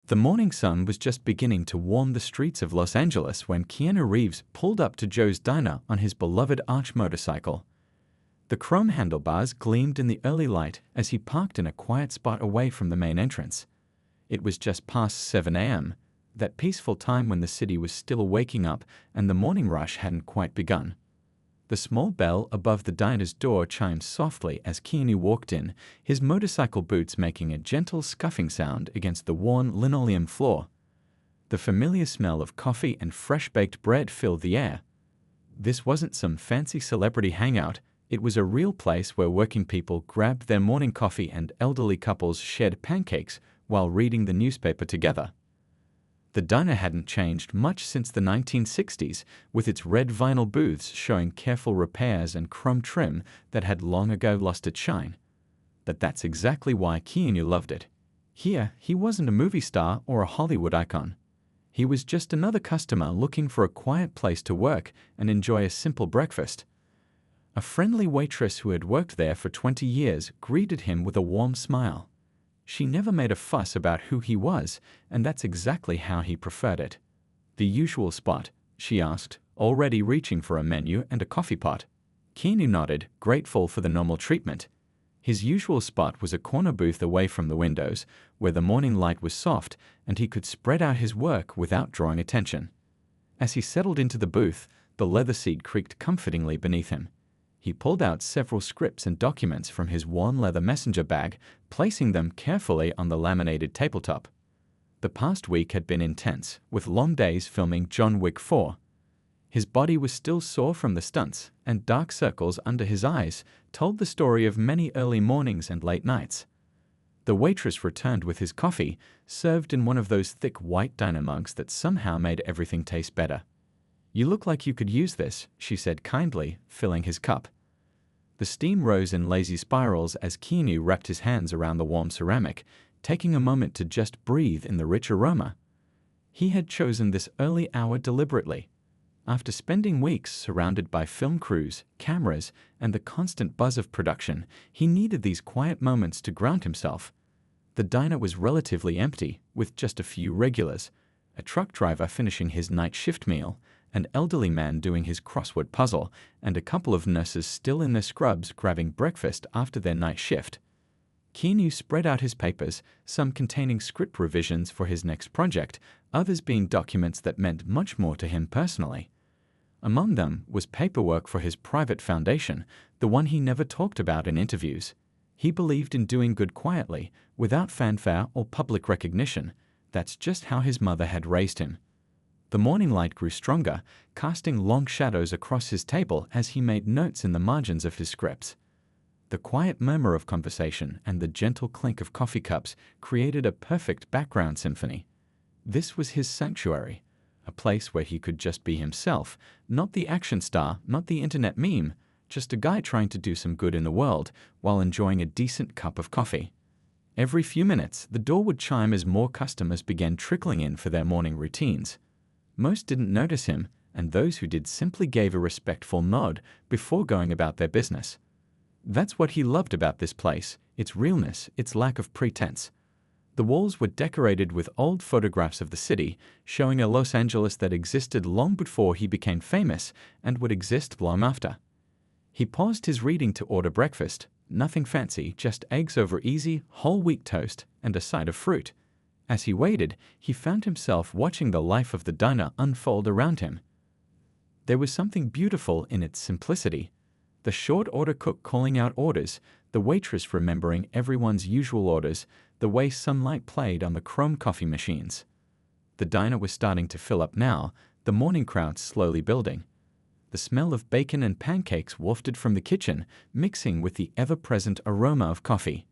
The morning sun was just beginning to warm the streets of Los Angeles when Keanu Reeves pulled up to Joe's Diner on his beloved Arch motorcycle. The chrome handlebars gleamed in the early light as he parked in a quiet spot away from the main entrance. It was just past 7 a.m., that peaceful time when the city was still waking up and the morning rush hadn't quite begun. The small bell above the diner's door chimed softly as Keanu walked in, his motorcycle boots making a gentle scuffing sound against the worn linoleum floor. The familiar smell of coffee and fresh-baked bread filled the air. This wasn't some fancy celebrity hangout. It was a real place where working people grabbed their morning coffee and elderly couples shared pancakes while reading the newspaper together. The diner hadn't changed much since the 1960s, with its red vinyl booths showing careful repairs and chrome trim that had long ago lost its shine. But that's exactly why Keanu loved it. Here, he wasn't a movie star or a Hollywood icon. He was just another customer looking for a quiet place to work and enjoy a simple breakfast. A friendly waitress who had worked there for 20 years greeted him with a warm smile. She never made a fuss about who he was, and that's exactly how he preferred it. "The usual spot?" she asked, already reaching for a menu and a coffee pot. Keanu nodded, grateful for the normal treatment. His usual spot was a corner booth away from the windows, where the morning light was soft and he could spread out his work without drawing attention. As he settled into the booth, the leather seat creaked comfortingly beneath him. He pulled out several scripts and documents from his worn leather messenger bag, placing them carefully on the laminated tabletop. The past week had been intense, with long days filming John Wick 4. His body was still sore from the stunts, and dark circles under his eyes told the story of many early mornings and late nights. The waitress returned with his coffee, served in one of those thick white diner mugs that somehow made everything taste better. "You look like you could use this," she said kindly, filling his cup. The steam rose in lazy spirals as Keanu wrapped his hands around the warm ceramic, taking a moment to just breathe in the rich aroma. He had chosen this early hour deliberately. After spending weeks surrounded by film crews, cameras, and the constant buzz of production, he needed these quiet moments to ground himself. The diner was relatively empty, with just a few regulars, a truck driver finishing his night shift meal, an elderly man doing his crossword puzzle, and a couple of nurses still in their scrubs grabbing breakfast after their night shift. Keanu spread out his papers, some containing script revisions for his next project, others being documents that meant much more to him personally. Among them was paperwork for his private foundation, the one he never talked about in interviews. He believed in doing good quietly, without fanfare or public recognition. That's just how his mother had raised him. The morning light grew stronger, casting long shadows across his table as he made notes in the margins of his scripts. The quiet murmur of conversation and the gentle clink of coffee cups created a perfect background symphony. This was his sanctuary, a place where he could just be himself, not the action star, not the internet meme, just a guy trying to do some good in the world while enjoying a decent cup of coffee. Every few minutes, the door would chime as more customers began trickling in for their morning routines. Most didn't notice him, and those who did simply gave a respectful nod before going about their business. That's what he loved about this place, its realness, its lack of pretense. The walls were decorated with old photographs of the city, showing a Los Angeles that existed long before he became famous and would exist long after. He paused his reading to order breakfast, nothing fancy, just eggs over easy, whole wheat toast and a side of fruit. As he waited, he found himself watching the life of the diner unfold around him. There was something beautiful in its simplicity. The short order cook calling out orders, the waitress remembering everyone's usual orders, the way sunlight played on the chrome coffee machines. The diner was starting to fill up now, the morning crowd slowly building. The smell of bacon and pancakes wafted from the kitchen, mixing with the ever-present aroma of coffee.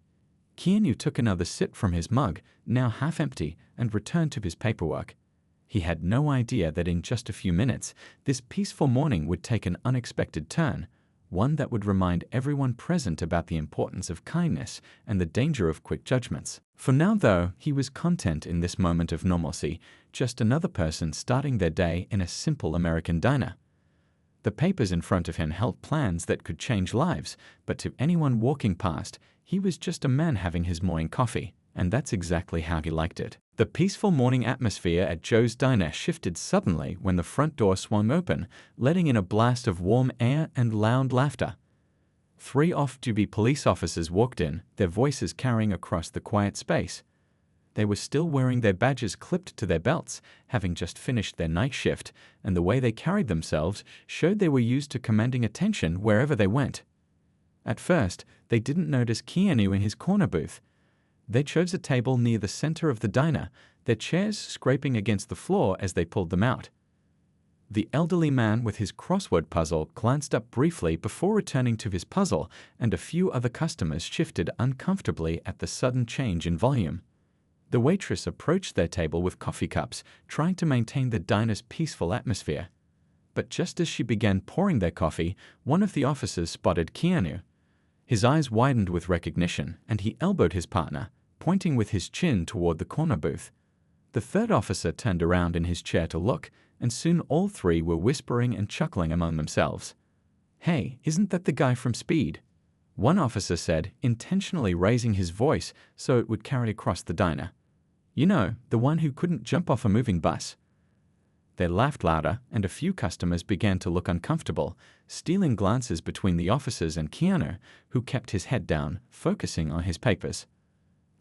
Keanu took another sip from his mug, now half empty, and returned to his paperwork. He had no idea that in just a few minutes, this peaceful morning would take an unexpected turn, one that would remind everyone present about the importance of kindness and the danger of quick judgments. For now, though, he was content in this moment of normalcy, just another person starting their day in a simple American diner. The papers in front of him held plans that could change lives, but to anyone walking past, he was just a man having his morning coffee, and that's exactly how he liked it. The peaceful morning atmosphere at Joe's Diner shifted suddenly when the front door swung open, letting in a blast of warm air and loud laughter. 3 off-duty police officers walked in, their voices carrying across the quiet space. They were still wearing their badges clipped to their belts, having just finished their night shift, and the way they carried themselves showed they were used to commanding attention wherever they went. At first, they didn't notice Keanu in his corner booth. They chose a table near the center of the diner, their chairs scraping against the floor as they pulled them out. The elderly man with his crossword puzzle glanced up briefly before returning to his puzzle, and a few other customers shifted uncomfortably at the sudden change in volume. The waitress approached their table with coffee cups, trying to maintain the diner's peaceful atmosphere. But just as she began pouring their coffee, one of the officers spotted Keanu. His eyes widened with recognition, and he elbowed his partner, pointing with his chin toward the corner booth. The third officer turned around in his chair to look, and soon all 3 were whispering and chuckling among themselves. "Hey, isn't that the guy from Speed?" one officer said, intentionally raising his voice so it would carry across the diner. "You know, the one who couldn't jump off a moving bus." They laughed louder, and a few customers began to look uncomfortable, stealing glances between the officers and Keanu, who kept his head down, focusing on his papers.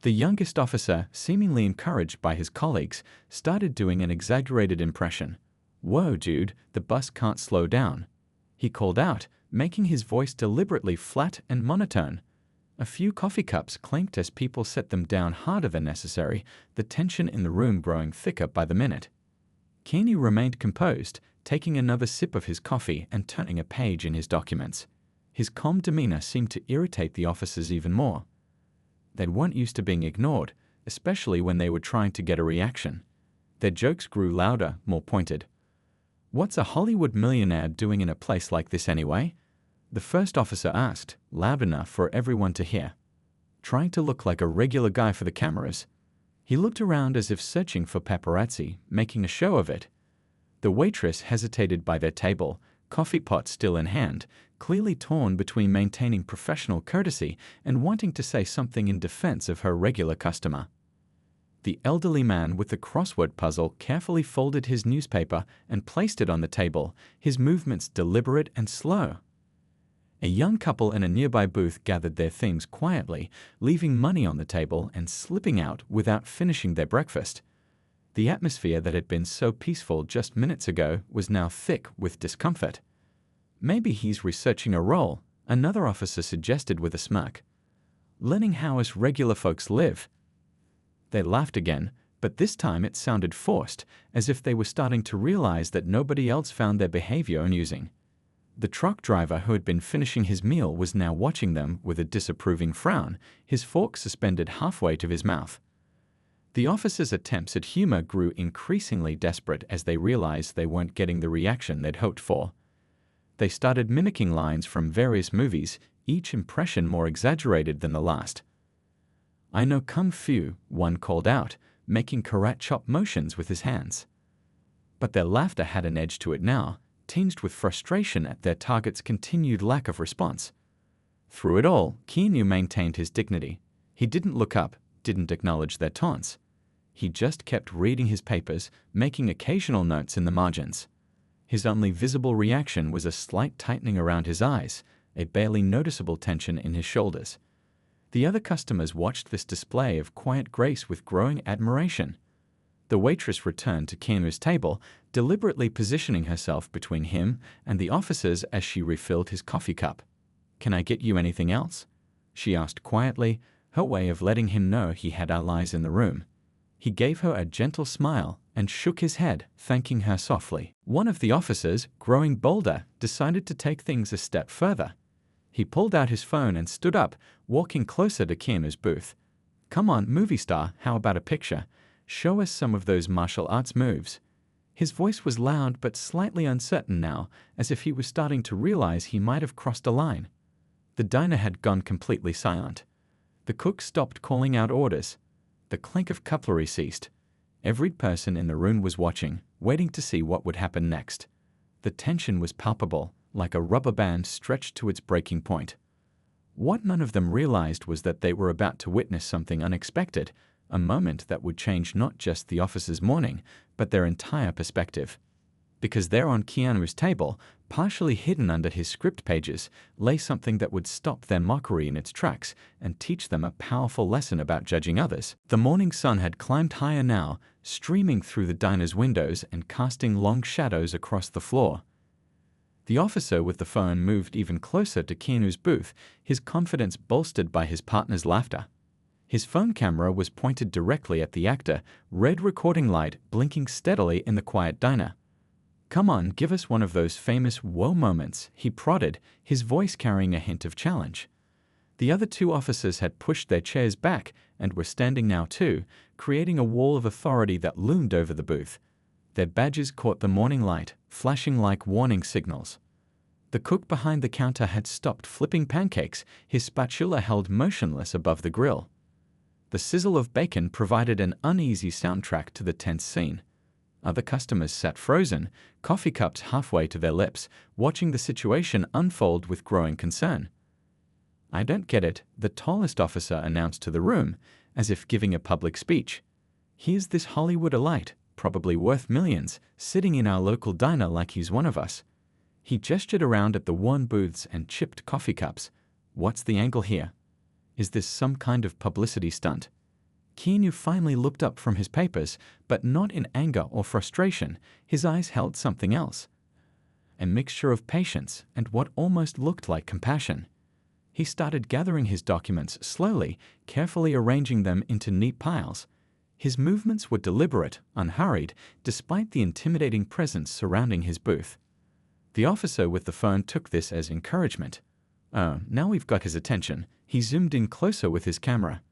The youngest officer, seemingly encouraged by his colleagues, started doing an exaggerated impression. "Whoa, dude, the bus can't slow down," he called out, making his voice deliberately flat and monotone. A few coffee cups clinked as people set them down harder than necessary, the tension in the room growing thicker by the minute. Keanu remained composed, taking another sip of his coffee and turning a page in his documents. His calm demeanor seemed to irritate the officers even more. They weren't used to being ignored, especially when they were trying to get a reaction. Their jokes grew louder, more pointed. "What's a Hollywood millionaire doing in a place like this anyway?" the first officer asked, loud enough for everyone to hear. "Trying to look like a regular guy for the cameras." He looked around as if searching for paparazzi, making a show of it. The waitress hesitated by their table, coffee pot still in hand, clearly torn between maintaining professional courtesy and wanting to say something in defense of her regular customer. The elderly man with the crossword puzzle carefully folded his newspaper and placed it on the table, his movements deliberate and slow. A young couple in a nearby booth gathered their things quietly, leaving money on the table and slipping out without finishing their breakfast. The atmosphere that had been so peaceful just minutes ago was now thick with discomfort. "Maybe he's researching a role," another officer suggested with a smirk. "Learning how us regular folks live." They laughed again, but this time it sounded forced, as if they were starting to realize that nobody else found their behavior amusing. The truck driver who had been finishing his meal was now watching them with a disapproving frown, his fork suspended halfway to his mouth. The officers' attempts at humor grew increasingly desperate as they realized they weren't getting the reaction they'd hoped for. They started mimicking lines from various movies, each impression more exaggerated than the last. "I know Kung Fu," one called out, making karate chop motions with his hands. But their laughter had an edge to it now, tinged with frustration at their target's continued lack of response. Through it all, Keanu maintained his dignity. He didn't look up, didn't acknowledge their taunts. He just kept reading his papers, making occasional notes in the margins. His only visible reaction was a slight tightening around his eyes, a barely noticeable tension in his shoulders. The other customers watched this display of quiet grace with growing admiration. The waitress returned to Keanu's table, deliberately positioning herself between him and the officers as she refilled his coffee cup. "Can I get you anything else?" she asked quietly, her way of letting him know he had allies in the room. He gave her a gentle smile and shook his head, thanking her softly. One of the officers, growing bolder, decided to take things a step further. He pulled out his phone and stood up, walking closer to Keanu's booth. "Come on, movie star, how about a picture? Show us some of those martial arts moves." His voice was loud but slightly uncertain now, as if he was starting to realize he might have crossed a line. The diner had gone completely silent. The cook stopped calling out orders. The clink of cutlery ceased. Every person in the room was watching, waiting to see what would happen next. The tension was palpable, like a rubber band stretched to its breaking point. What none of them realized was that they were about to witness something unexpected, a moment that would change not just the officers' morning, but their entire perspective. Because there on Keanu's table, partially hidden under his script pages, lay something that would stop their mockery in its tracks and teach them a powerful lesson about judging others. The morning sun had climbed higher now, streaming through the diner's windows and casting long shadows across the floor. The officer with the phone moved even closer to Keanu's booth, his confidence bolstered by his partner's laughter. His phone camera was pointed directly at the actor, red recording light blinking steadily in the quiet diner. "Come on, give us one of those famous whoa moments," he prodded, his voice carrying a hint of challenge. The other two officers had pushed their chairs back and were standing now too, creating a wall of authority that loomed over the booth. Their badges caught the morning light, flashing like warning signals. The cook behind the counter had stopped flipping pancakes, his spatula held motionless above the grill. The sizzle of bacon provided an uneasy soundtrack to the tense scene. Other customers sat frozen, coffee cups halfway to their lips, watching the situation unfold with growing concern. "I don't get it," the tallest officer announced to the room, as if giving a public speech. "Here's this Hollywood elite, probably worth millions, sitting in our local diner like he's one of us." He gestured around at the worn booths and chipped coffee cups. "What's the angle here? Is this some kind of publicity stunt?" Keanu finally looked up from his papers, but not in anger or frustration. His eyes held something else. A mixture of patience and what almost looked like compassion. He started gathering his documents slowly, carefully arranging them into neat piles. His movements were deliberate, unhurried, despite the intimidating presence surrounding his booth. The officer with the phone took this as encouragement. "Oh, now we've got his attention." He zoomed in closer with his camera.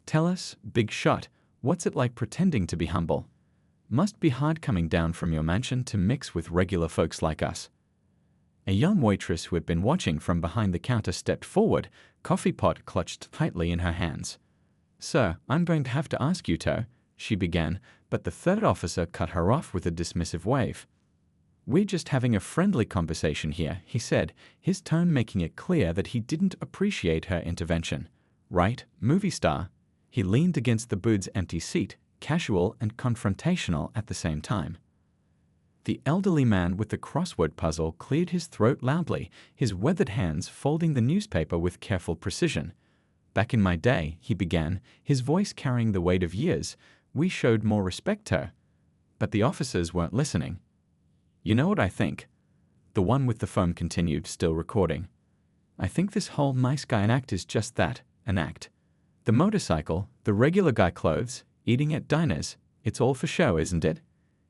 "Tell us, big shot, what's it like pretending to be humble? Must be hard coming down from your mansion to mix with regular folks like us." A young waitress who had been watching from behind the counter stepped forward, coffee pot clutched tightly in her hands. "Sir, I'm going to have to ask you to," she began, but the third officer cut her off with a dismissive wave. "We're just having a friendly conversation here," he said, his tone making it clear that he didn't appreciate her intervention. "Right, movie star?" He leaned against the booth's empty seat, casual and confrontational at the same time. The elderly man with the crossword puzzle cleared his throat loudly, his weathered hands folding the newspaper with careful precision. "Back in my day," he began, his voice carrying the weight of years, "we showed more respect to her." But the officers weren't listening. "You know what I think?" The one with the phone continued, still recording. "I think this whole nice guy act is just that, an act. The motorcycle, the regular guy clothes, eating at diners, it's all for show, isn't it?"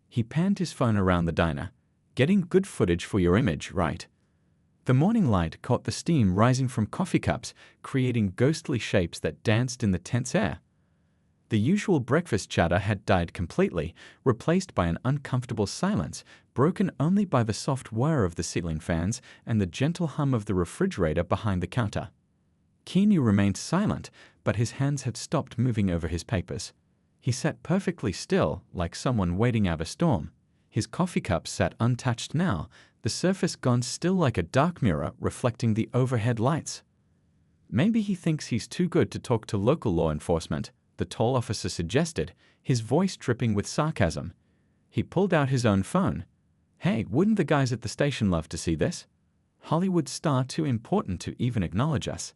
He panned his phone around the diner. "Getting good footage for your image, right?" The morning light caught the steam rising from coffee cups, creating ghostly shapes that danced in the tense air. The usual breakfast chatter had died completely, replaced by an uncomfortable silence, broken only by the soft whir of the ceiling fans and the gentle hum of the refrigerator behind the counter. Keanu remained silent, but his hands had stopped moving over his papers. He sat perfectly still, like someone waiting out a storm. His coffee cup sat untouched now, the surface gone still like a dark mirror reflecting the overhead lights. "Maybe he thinks he's too good to talk to local law enforcement," the tall officer suggested, his voice dripping with sarcasm. He pulled out his own phone. "Hey, wouldn't the guys at the station love to see this? Hollywood star too important to even acknowledge us."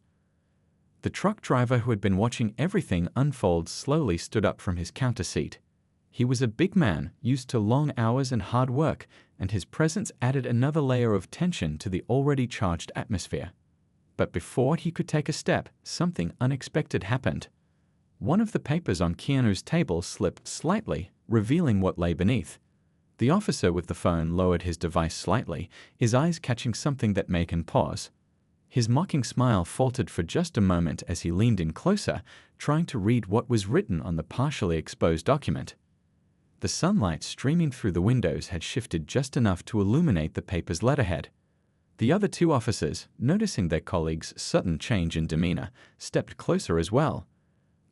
The truck driver who had been watching everything unfold slowly stood up from his counter seat. He was a big man, used to long hours and hard work, and his presence added another layer of tension to the already charged atmosphere. But before he could take a step, something unexpected happened. One of the papers on Keanu's table slipped slightly, revealing what lay beneath. The officer with the phone lowered his device slightly, his eyes catching something that made him pause. His mocking smile faltered for just a moment as he leaned in closer, trying to read what was written on the partially exposed document. The sunlight streaming through the windows had shifted just enough to illuminate the paper's letterhead. The other two officers, noticing their colleague's sudden change in demeanor, stepped closer as well.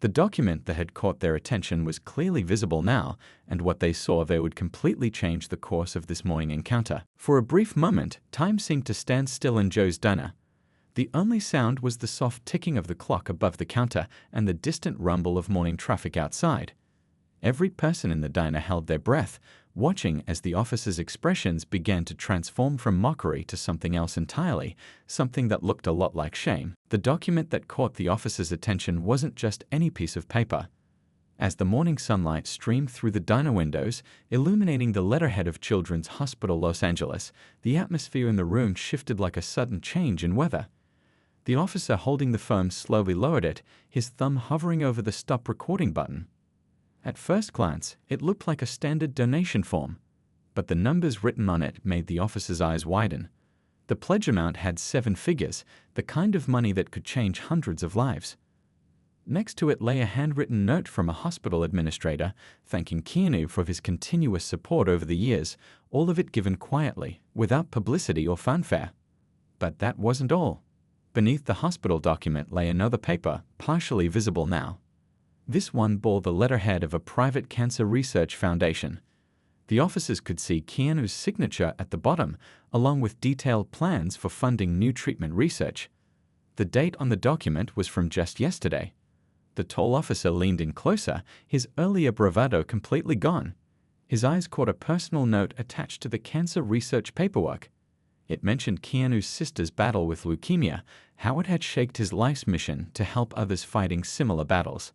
The document that had caught their attention was clearly visible now, and what they saw there would completely change the course of this morning encounter. For a brief moment, time seemed to stand still in Joe's diner. The only sound was the soft ticking of the clock above the counter and the distant rumble of morning traffic outside. Every person in the diner held their breath, watching as the officer's expressions began to transform from mockery to something else entirely, something that looked a lot like shame. The document that caught the officer's attention wasn't just any piece of paper. As the morning sunlight streamed through the diner windows, illuminating the letterhead of Children's Hospital Los Angeles, the atmosphere in the room shifted like a sudden change in weather. The officer holding the phone slowly lowered it, his thumb hovering over the stop recording button. At first glance, it looked like a standard donation form, but the numbers written on it made the officer's eyes widen. The pledge amount had 7 figures, the kind of money that could change hundreds of lives. Next to it lay a handwritten note from a hospital administrator thanking Keanu for his continuous support over the years, all of it given quietly, without publicity or fanfare. But that wasn't all. Beneath the hospital document lay another paper, partially visible now. This one bore the letterhead of a private cancer research foundation. The officers could see Keanu's signature at the bottom, along with detailed plans for funding new treatment research. The date on the document was from just yesterday. The tall officer leaned in closer, his earlier bravado completely gone. His eyes caught a personal note attached to the cancer research paperwork. It mentioned Keanu's sister's battle with leukemia, how it had shaped his life's mission to help others fighting similar battles.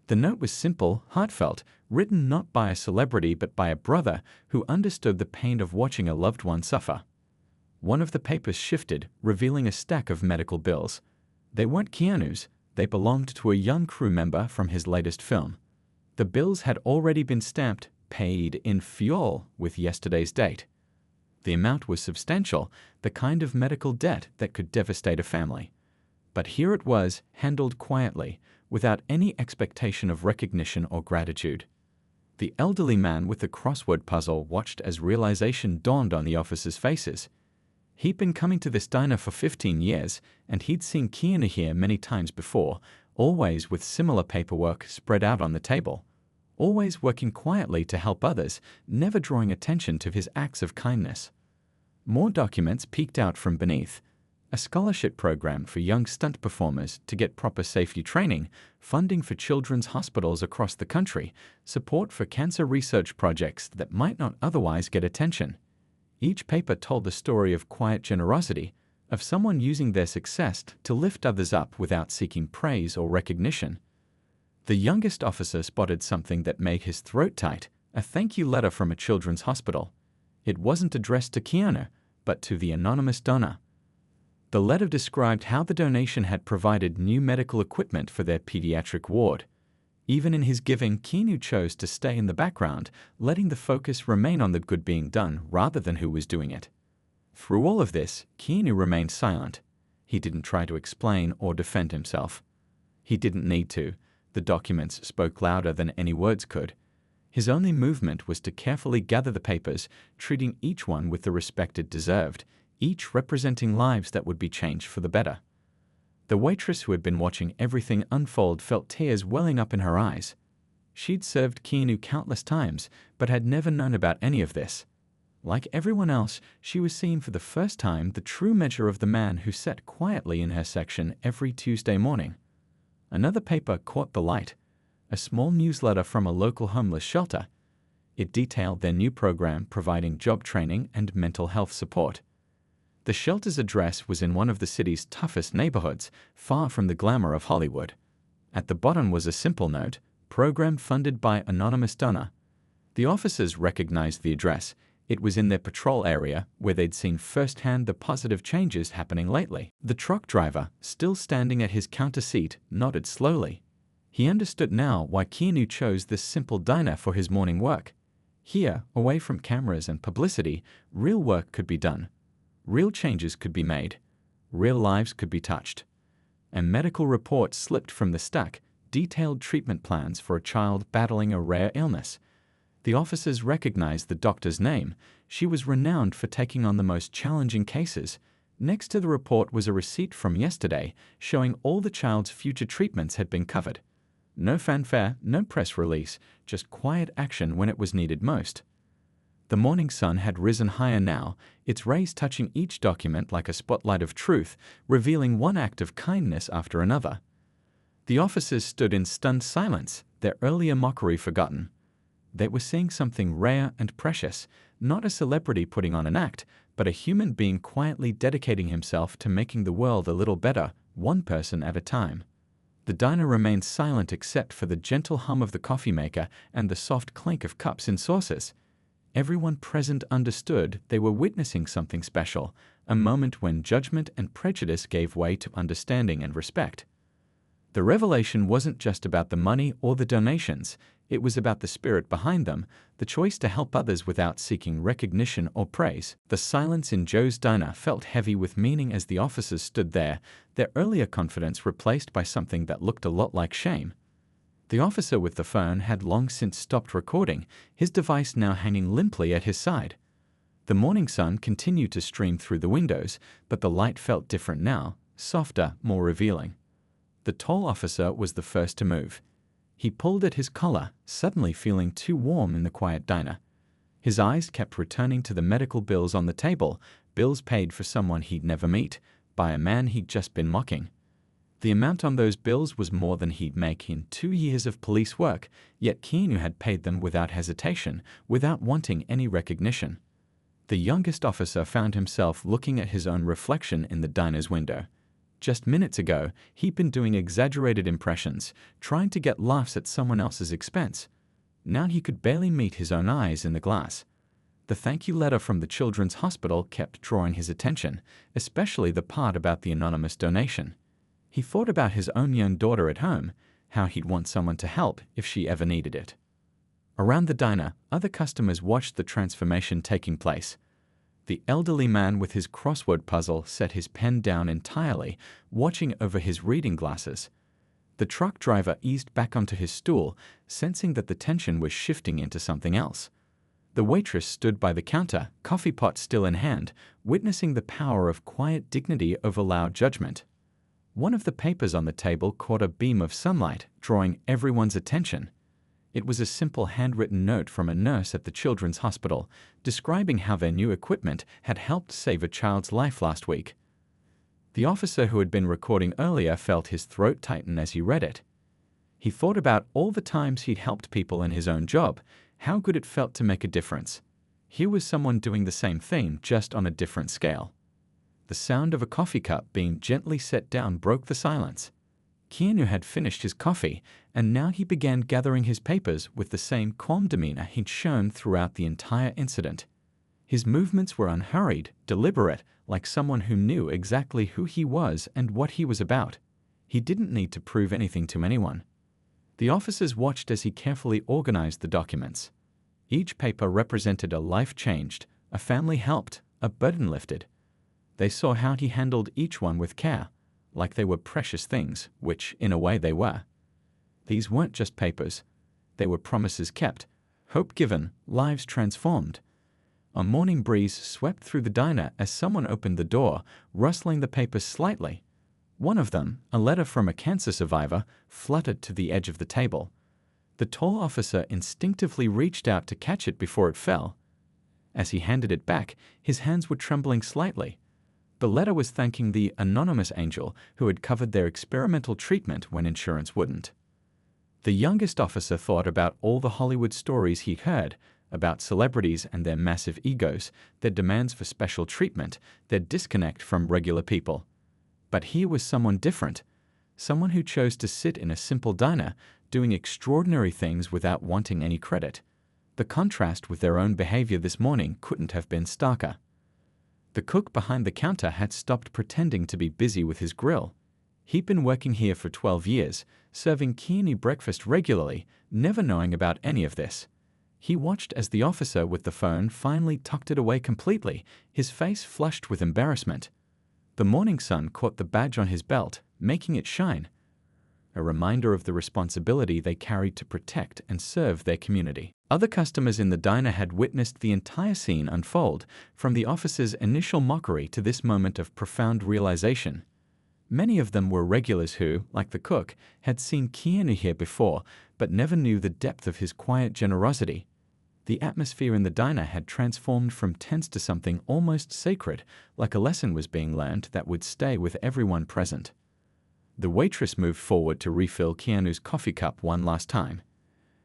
The note was simple, heartfelt, written not by a celebrity but by a brother who understood the pain of watching a loved one suffer. One of the papers shifted, revealing a stack of medical bills. They weren't Keanu's, they belonged to a young crew member from his latest film. The bills had already been stamped, paid in full, with yesterday's date. The amount was substantial, the kind of medical debt that could devastate a family. But here it was, handled quietly, without any expectation of recognition or gratitude. The elderly man with the crossword puzzle watched as realization dawned on the officers' faces. He'd been coming to this diner for 15 years, and he'd seen Keanu here many times before, always with similar paperwork spread out on the table. Always working quietly to help others, never drawing attention to his acts of kindness. More documents peeked out from beneath. A scholarship program for young stunt performers to get proper safety training, funding for children's hospitals across the country, support for cancer research projects that might not otherwise get attention. Each paper told the story of quiet generosity, of someone using their success to lift others up without seeking praise or recognition. The youngest officer spotted something that made his throat tight, a thank you letter from a children's hospital. It wasn't addressed to Keanu, but to the anonymous donor. The letter described how the donation had provided new medical equipment for their pediatric ward. Even in his giving, Keanu chose to stay in the background, letting the focus remain on the good being done rather than who was doing it. Through all of this, Keanu remained silent. He didn't try to explain or defend himself. He didn't need to. The documents spoke louder than any words could. His only movement was to carefully gather the papers, treating each one with the respect it deserved, each representing lives that would be changed for the better. The waitress who had been watching everything unfold felt tears welling up in her eyes. She'd served Keanu countless times, but had never known about any of this. Like everyone else, she was seeing for the first time the true measure of the man who sat quietly in her section every Tuesday morning. Another paper caught the light, a small newsletter from a local homeless shelter. It detailed their new program providing job training and mental health support. The shelter's address was in one of the city's toughest neighborhoods, far from the glamour of Hollywood. At the bottom was a simple note, program funded by anonymous donor. The officers recognized the address. It was in their patrol area, where they'd seen firsthand the positive changes happening lately. The truck driver, still standing at his counter seat, nodded slowly. He understood now why Keanu chose this simple diner for his morning work. Here, away from cameras and publicity, real work could be done. Real changes could be made. Real lives could be touched. A medical report slipped from the stack, detailed treatment plans for a child battling a rare illness. The officers recognized the doctor's name. She was renowned for taking on the most challenging cases. Next to the report was a receipt from yesterday, showing all the child's future treatments had been covered. No fanfare, no press release, just quiet action when it was needed most. The morning sun had risen higher now, its rays touching each document like a spotlight of truth, revealing one act of kindness after another. The officers stood in stunned silence, their earlier mockery forgotten. They were seeing something rare and precious, not a celebrity putting on an act, but a human being quietly dedicating himself to making the world a little better, one person at a time. The diner remained silent except for the gentle hum of the coffee maker and the soft clink of cups and saucers. Everyone present understood they were witnessing something special, a moment when judgment and prejudice gave way to understanding and respect. The revelation wasn't just about the money or the donations, it was about the spirit behind them, the choice to help others without seeking recognition or praise. The silence in Joe's diner felt heavy with meaning as the officers stood there, their earlier confidence replaced by something that looked a lot like shame. The officer with the phone had long since stopped recording, his device now hanging limply at his side. The morning sun continued to stream through the windows, but the light felt different now, softer, more revealing. The tall officer was the first to move. He pulled at his collar, suddenly feeling too warm in the quiet diner. His eyes kept returning to the medical bills on the table, bills paid for someone he'd never meet, by a man he'd just been mocking. The amount on those bills was more than he'd make in 2 years of police work, yet Keanu had paid them without hesitation, without wanting any recognition. The youngest officer found himself looking at his own reflection in the diner's window. Just minutes ago, he'd been doing exaggerated impressions, trying to get laughs at someone else's expense. Now he could barely meet his own eyes in the glass. The thank you letter from the children's hospital kept drawing his attention, especially the part about the anonymous donation. He thought about his own young daughter at home, how he'd want someone to help if she ever needed it. Around the diner, other customers watched the transformation taking place. The elderly man with his crossword puzzle set his pen down entirely, watching over his reading glasses. The truck driver eased back onto his stool, sensing that the tension was shifting into something else. The waitress stood by the counter, coffee pot still in hand, witnessing the power of quiet dignity over loud judgment. One of the papers on the table caught a beam of sunlight, drawing everyone's attention. It was a simple handwritten note from a nurse at the children's hospital, describing how their new equipment had helped save a child's life last week. The officer who had been recording earlier felt his throat tighten as he read it. He thought about all the times he'd helped people in his own job, how good it felt to make a difference. Here was someone doing the same thing, just on a different scale. The sound of a coffee cup being gently set down broke the silence. Keanu had finished his coffee, and now he began gathering his papers with the same calm demeanor he'd shown throughout the entire incident. His movements were unhurried, deliberate, like someone who knew exactly who he was and what he was about. He didn't need to prove anything to anyone. The officers watched as he carefully organized the documents. Each paper represented a life changed, a family helped, a burden lifted. They saw how he handled each one with care, like they were precious things, which, in a way, they were. These weren't just papers. They were promises kept, hope given, lives transformed. A morning breeze swept through the diner as someone opened the door, rustling the papers slightly. One of them, a letter from a cancer survivor, fluttered to the edge of the table. The tall officer instinctively reached out to catch it before it fell. As he handed it back, his hands were trembling slightly. The letter was thanking the anonymous angel who had covered their experimental treatment when insurance wouldn't. The youngest officer thought about all the Hollywood stories he'd heard, about celebrities and their massive egos, their demands for special treatment, their disconnect from regular people. But here was someone different, someone who chose to sit in a simple diner, doing extraordinary things without wanting any credit. The contrast with their own behavior this morning couldn't have been starker. The cook behind the counter had stopped pretending to be busy with his grill. He'd been working here for 12 years, serving Keanu breakfast regularly, never knowing about any of this. He watched as the officer with the phone finally tucked it away completely, his face flushed with embarrassment. The morning sun caught the badge on his belt, making it shine, a reminder of the responsibility they carried to protect and serve their community. Other customers in the diner had witnessed the entire scene unfold, from the officer's initial mockery to this moment of profound realization. Many of them were regulars who, like the cook, had seen Keanu here before, but never knew the depth of his quiet generosity. The atmosphere in the diner had transformed from tense to something almost sacred, like a lesson was being learned that would stay with everyone present. The waitress moved forward to refill Keanu's coffee cup one last time.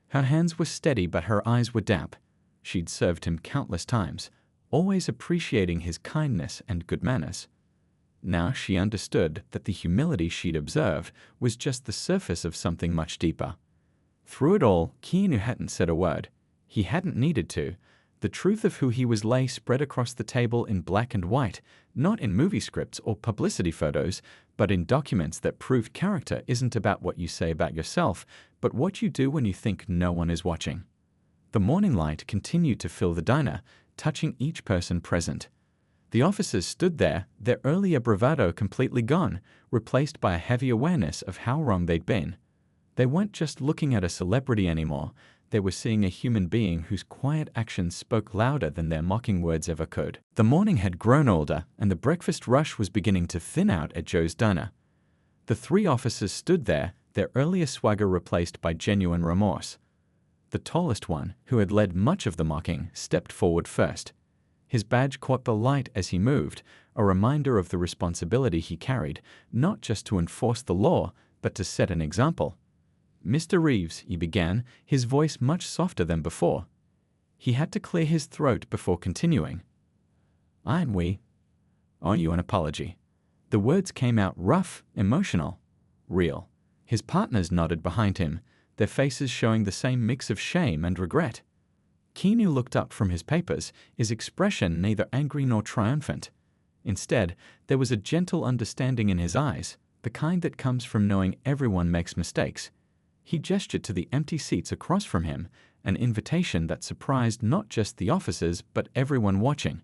Her hands were steady, but her eyes were damp. She'd served him countless times, always appreciating his kindness and good manners. Now she understood that the humility she'd observed was just the surface of something much deeper. Through it all, Keanu hadn't said a word. He hadn't needed to. The truth of who he was lay spread across the table in black and white, not in movie scripts or publicity photos, but in documents that proved character isn't about what you say about yourself, but what you do when you think no one is watching. The morning light continued to fill the diner, touching each person present. The officers stood there, their earlier bravado completely gone, replaced by a heavy awareness of how wrong they'd been. They weren't just looking at a celebrity anymore. They were seeing a human being whose quiet actions spoke louder than their mocking words ever could. The morning had grown older, and the breakfast rush was beginning to thin out at Joe's diner. The three officers stood there, their earlier swagger replaced by genuine remorse. The tallest one, who had led much of the mocking, stepped forward first. His badge caught the light as he moved, a reminder of the responsibility he carried, not just to enforce the law, but to set an example. "Mr. Reeves," he began, his voice much softer than before. He had to clear his throat before continuing. "Aren't we? Owe you an apology." The words came out rough, emotional, real. His partners nodded behind him, their faces showing the same mix of shame and regret. Keanu looked up from his papers, his expression neither angry nor triumphant. Instead, there was a gentle understanding in his eyes, the kind that comes from knowing everyone makes mistakes. He gestured to the empty seats across from him, an invitation that surprised not just the officers but everyone watching.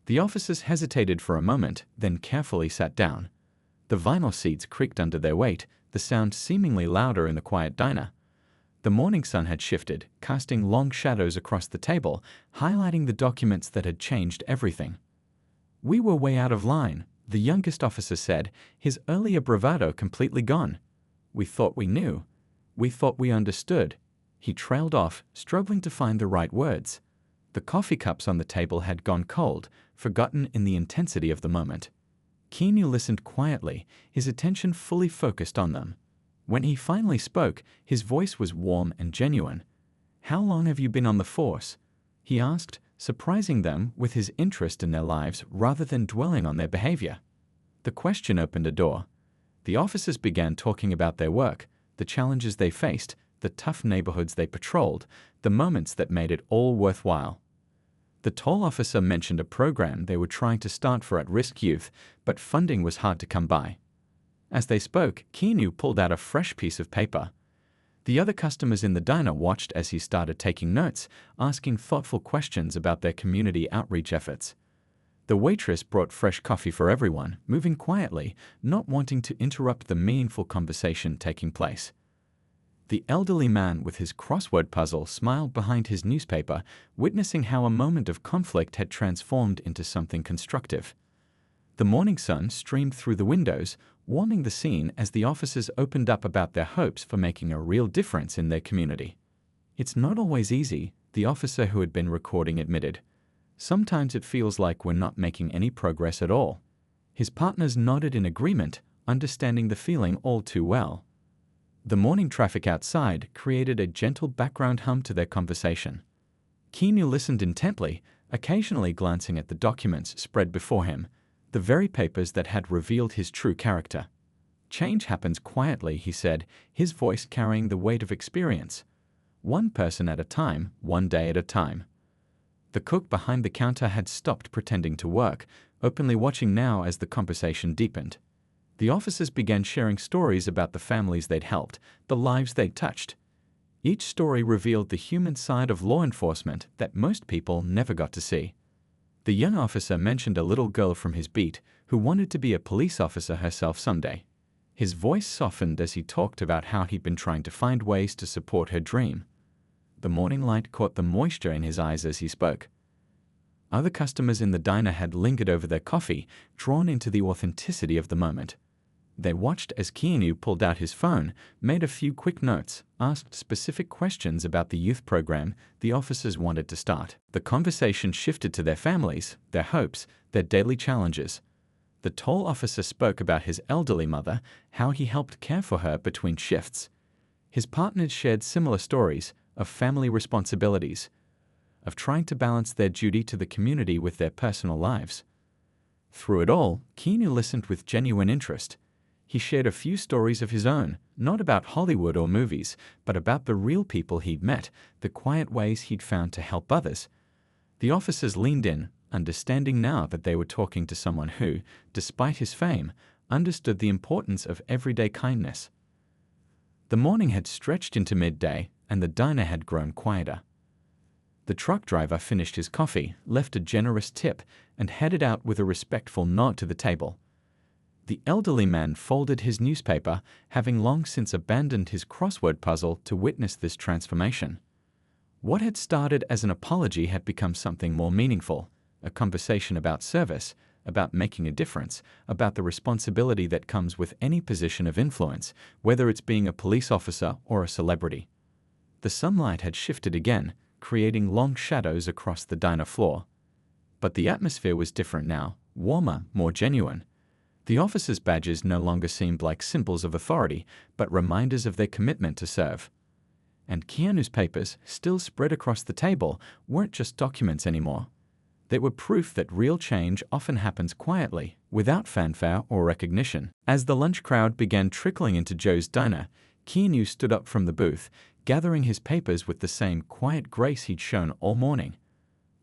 The officers hesitated for a moment, then carefully sat down. The vinyl seats creaked under their weight, the sound seemingly louder in the quiet diner. The morning sun had shifted, casting long shadows across the table, highlighting the documents that had changed everything. "We were way out of line," the youngest officer said, his earlier bravado completely gone. "We thought we knew. We thought we understood." He trailed off, struggling to find the right words. The coffee cups on the table had gone cold, forgotten in the intensity of the moment. Keanu listened quietly, his attention fully focused on them. When he finally spoke, his voice was warm and genuine. "How long have you been on the force?" he asked, surprising them with his interest in their lives rather than dwelling on their behavior. The question opened a door. The officers began talking about their work, the challenges they faced, the tough neighborhoods they patrolled, the moments that made it all worthwhile. The tall officer mentioned a program they were trying to start for at-risk youth, but funding was hard to come by. As they spoke, Keanu pulled out a fresh piece of paper. The other customers in the diner watched as he started taking notes, asking thoughtful questions about their community outreach efforts. The waitress brought fresh coffee for everyone, moving quietly, not wanting to interrupt the meaningful conversation taking place. The elderly man with his crossword puzzle smiled behind his newspaper, witnessing how a moment of conflict had transformed into something constructive. The morning sun streamed through the windows, warming the scene as the officers opened up about their hopes for making a real difference in their community. "It's not always easy," the officer who had been recording admitted. "Sometimes it feels like we're not making any progress at all." His partners nodded in agreement, understanding the feeling all too well. The morning traffic outside created a gentle background hum to their conversation. Keanu listened intently, occasionally glancing at the documents spread before him, the very papers that had revealed his true character. "Change happens quietly," he said, his voice carrying the weight of experience. "One person at a time, one day at a time." The cook behind the counter had stopped pretending to work, openly watching now as the conversation deepened. The officers began sharing stories about the families they'd helped, the lives they'd touched. Each story revealed the human side of law enforcement that most people never got to see. The young officer mentioned a little girl from his beat who wanted to be a police officer herself someday. His voice softened as he talked about how he'd been trying to find ways to support her dream. The morning light caught the moisture in his eyes as he spoke. Other customers in the diner had lingered over their coffee, drawn into the authenticity of the moment. They watched as Keanu pulled out his phone, made a few quick notes, asked specific questions about the youth program the officers wanted to start. The conversation shifted to their families, their hopes, their daily challenges. The tall officer spoke about his elderly mother, how he helped care for her between shifts. His partners shared similar stories of family responsibilities, of trying to balance their duty to the community with their personal lives. Through it all, Keanu listened with genuine interest. He shared a few stories of his own, not about Hollywood or movies, but about the real people he'd met, the quiet ways he'd found to help others. The officers leaned in, understanding now that they were talking to someone who, despite his fame, understood the importance of everyday kindness. The morning had stretched into midday, and the diner had grown quieter. The truck driver finished his coffee, left a generous tip, and headed out with a respectful nod to the table. The elderly man folded his newspaper, having long since abandoned his crossword puzzle to witness this transformation. What had started as an apology had become something more meaningful, a conversation about service, about making a difference, about the responsibility that comes with any position of influence, whether it's being a police officer or a celebrity. The sunlight had shifted again, creating long shadows across the diner floor. But the atmosphere was different now, warmer, more genuine. The officers' badges no longer seemed like symbols of authority, but reminders of their commitment to serve. And Keanu's papers, still spread across the table, weren't just documents anymore. They were proof that real change often happens quietly, without fanfare or recognition. As the lunch crowd began trickling into Joe's diner, Keanu stood up from the booth, gathering his papers with the same quiet grace he'd shown all morning.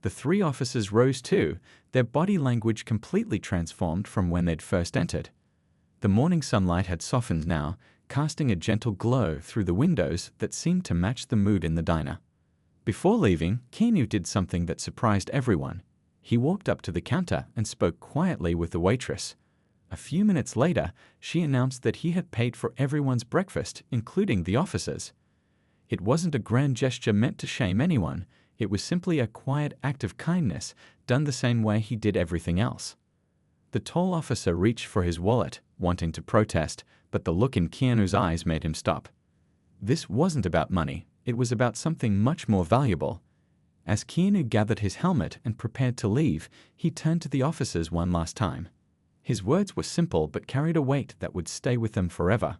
The three officers rose too, their body language completely transformed from when they'd first entered. The morning sunlight had softened now, casting a gentle glow through the windows that seemed to match the mood in the diner. Before leaving, Keanu did something that surprised everyone. He walked up to the counter and spoke quietly with the waitress. A few minutes later, she announced that he had paid for everyone's breakfast, including the officers. It wasn't a grand gesture meant to shame anyone. It was simply a quiet act of kindness, done the same way he did everything else. The tall officer reached for his wallet, wanting to protest, but the look in Keanu's eyes made him stop. This wasn't about money, it was about something much more valuable. As Keanu gathered his helmet and prepared to leave, he turned to the officers one last time. His words were simple but carried a weight that would stay with them forever.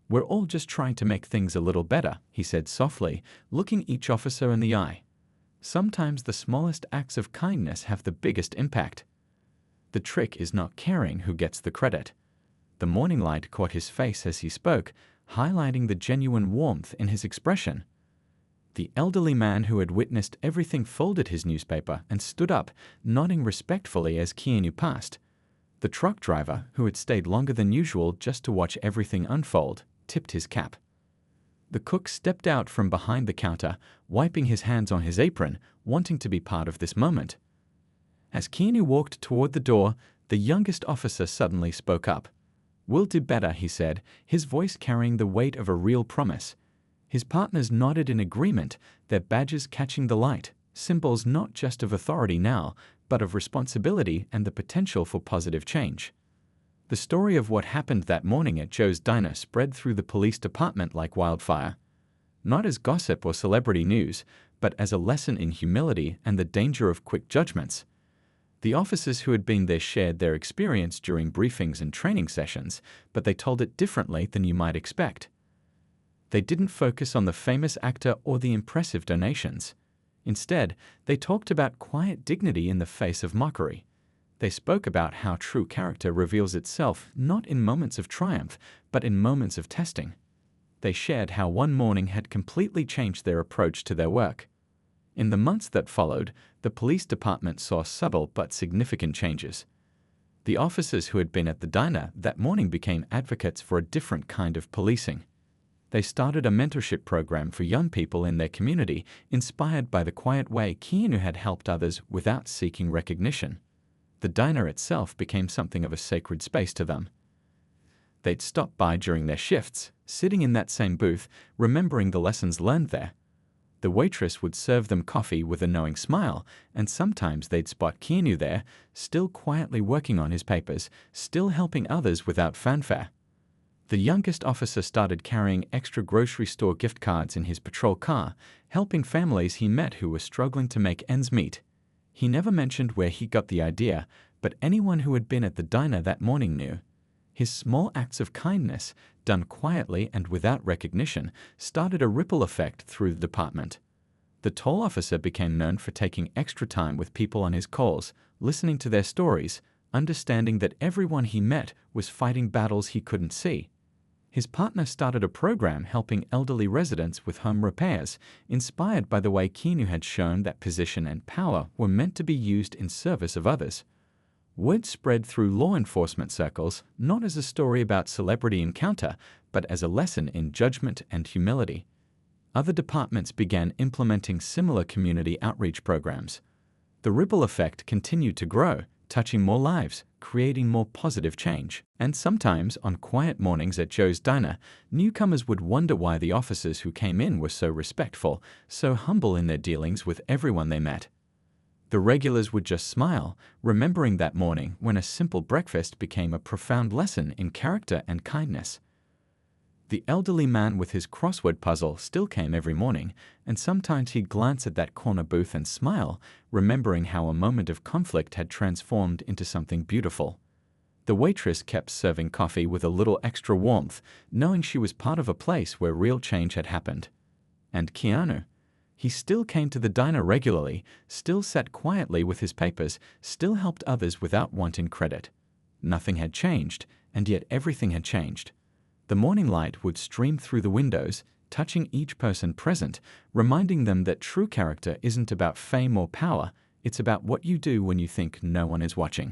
"We're all just trying to make things a little better," he said softly, looking each officer in the eye. "Sometimes the smallest acts of kindness have the biggest impact. The trick is not caring who gets the credit." The morning light caught his face as he spoke, highlighting the genuine warmth in his expression. The elderly man who had witnessed everything folded his newspaper and stood up, nodding respectfully as Keanu passed. The truck driver, who had stayed longer than usual just to watch everything unfold, tipped his cap. The cook stepped out from behind the counter, wiping his hands on his apron, wanting to be part of this moment. As Keanu walked toward the door, the youngest officer suddenly spoke up. "We'll do better," he said, his voice carrying the weight of a real promise. His partners nodded in agreement, their badges catching the light, symbols not just of authority now, but of responsibility and the potential for positive change. The story of what happened that morning at Joe's diner spread through the police department like wildfire. Not as gossip or celebrity news, but as a lesson in humility and the danger of quick judgments. The officers who had been there shared their experience during briefings and training sessions, but they told it differently than you might expect. They didn't focus on the famous actor or the impressive donations. Instead, they talked about quiet dignity in the face of mockery. They spoke about how true character reveals itself not in moments of triumph, but in moments of testing. They shared how one morning had completely changed their approach to their work. In the months that followed, the police department saw subtle but significant changes. The officers who had been at the diner that morning became advocates for a different kind of policing. They started a mentorship program for young people in their community, inspired by the quiet way Keanu had helped others without seeking recognition. The diner itself became something of a sacred space to them. They'd stop by during their shifts, sitting in that same booth, remembering the lessons learned there. The waitress would serve them coffee with a knowing smile, and sometimes they'd spot Keanu there, still quietly working on his papers, still helping others without fanfare. The youngest officer started carrying extra grocery store gift cards in his patrol car, helping families he met who were struggling to make ends meet. He never mentioned where he got the idea, but anyone who had been at the diner that morning knew. His small acts of kindness, done quietly and without recognition, started a ripple effect through the department. The tall officer became known for taking extra time with people on his calls, listening to their stories, understanding that everyone he met was fighting battles he couldn't see. His partner started a program helping elderly residents with home repairs, inspired by the way Keanu had shown that position and power were meant to be used in service of others. Word spread through law enforcement circles, not as a story about celebrity encounter, but as a lesson in judgment and humility. Other departments began implementing similar community outreach programs. The ripple effect continued to grow, touching more lives, creating more positive change. And sometimes, on quiet mornings at Joe's Diner, newcomers would wonder why the officers who came in were so respectful, so humble in their dealings with everyone they met. The regulars would just smile, remembering that morning when a simple breakfast became a profound lesson in character and kindness. The elderly man with his crossword puzzle still came every morning, and sometimes he'd glance at that corner booth and smile, remembering how a moment of conflict had transformed into something beautiful. The waitress kept serving coffee with a little extra warmth, knowing she was part of a place where real change had happened. And Keanu? He still came to the diner regularly, still sat quietly with his papers, still helped others without wanting credit. Nothing had changed, and yet everything had changed. The morning light would stream through the windows, touching each person present, reminding them that true character isn't about fame or power, it's about what you do when you think no one is watching.